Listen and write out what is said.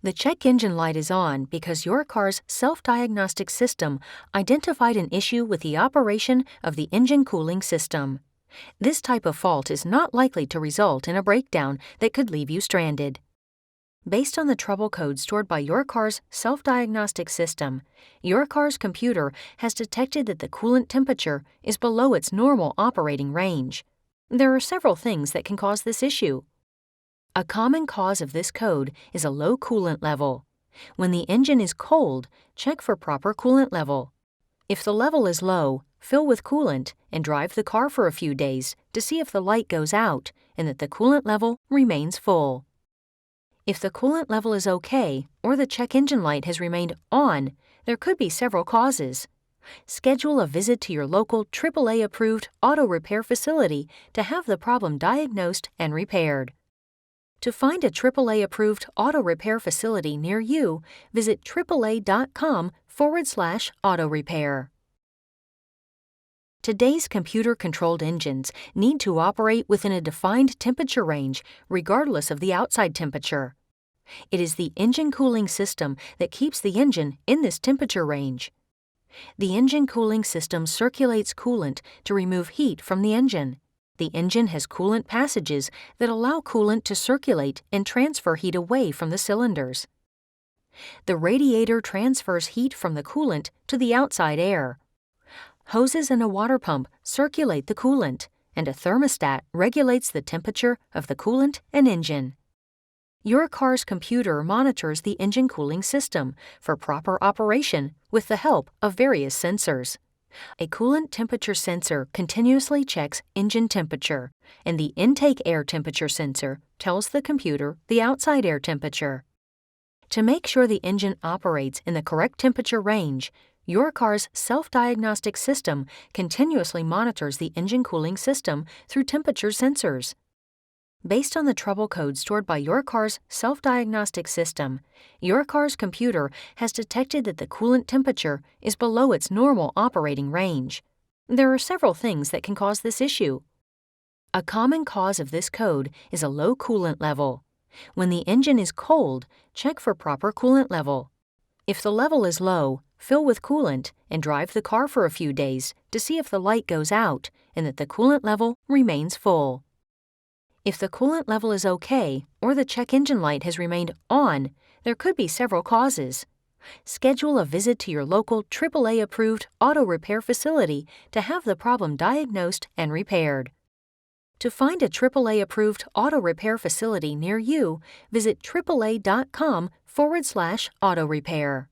The check engine light is on because your car's self-diagnostic system identified an issue with the operation of the engine cooling system. This type of fault is not likely to result in a breakdown that could leave you stranded. Based on the trouble code stored by your car's self-diagnostic system, your car's computer has detected that the coolant temperature is below its normal operating range. There are several things that can cause this issue. A common cause of this code is a low coolant level. When the engine is cold, check for proper coolant level. If the level is low, fill with coolant and drive the car for a few days to see if the light goes out and that the coolant level remains full. If the coolant level is okay or the check engine light has remained on, there could be several causes. Schedule a visit to your local AAA-approved auto repair facility to have the problem diagnosed and repaired. To find a AAA-approved auto repair facility near you, visit AAA.com/auto repair. Today's computer-controlled engines need to operate within a defined temperature range regardless of the outside temperature. It is the engine cooling system that keeps the engine in this temperature range. The engine cooling system circulates coolant to remove heat from the engine. The engine has coolant passages that allow coolant to circulate and transfer heat away from the cylinders. The radiator transfers heat from the coolant to the outside air. Hoses and a water pump circulate the coolant, and a thermostat regulates the temperature of the coolant and engine. Your car's computer monitors the engine cooling system for proper operation with the help of various sensors. A coolant temperature sensor continuously checks engine temperature, and the intake air temperature sensor tells the computer the outside air temperature. To make sure the engine operates in the correct temperature range, your car's self-diagnostic system continuously monitors the engine cooling system through temperature sensors. Based on the trouble code stored by your car's self-diagnostic system, your car's computer has detected that the coolant temperature is below its normal operating range. There are several things that can cause this issue. A common cause of this code is a low coolant level. When the engine is cold, check for proper coolant level. If the level is low, fill with coolant and drive the car for a few days to see if the light goes out and that the coolant level remains full. If the coolant level is okay or the check engine light has remained on, there could be several causes. Schedule a visit to your local AAA-approved auto repair facility to have the problem diagnosed and repaired. To find a AAA-approved auto repair facility near you, visit AAA.com/auto repair.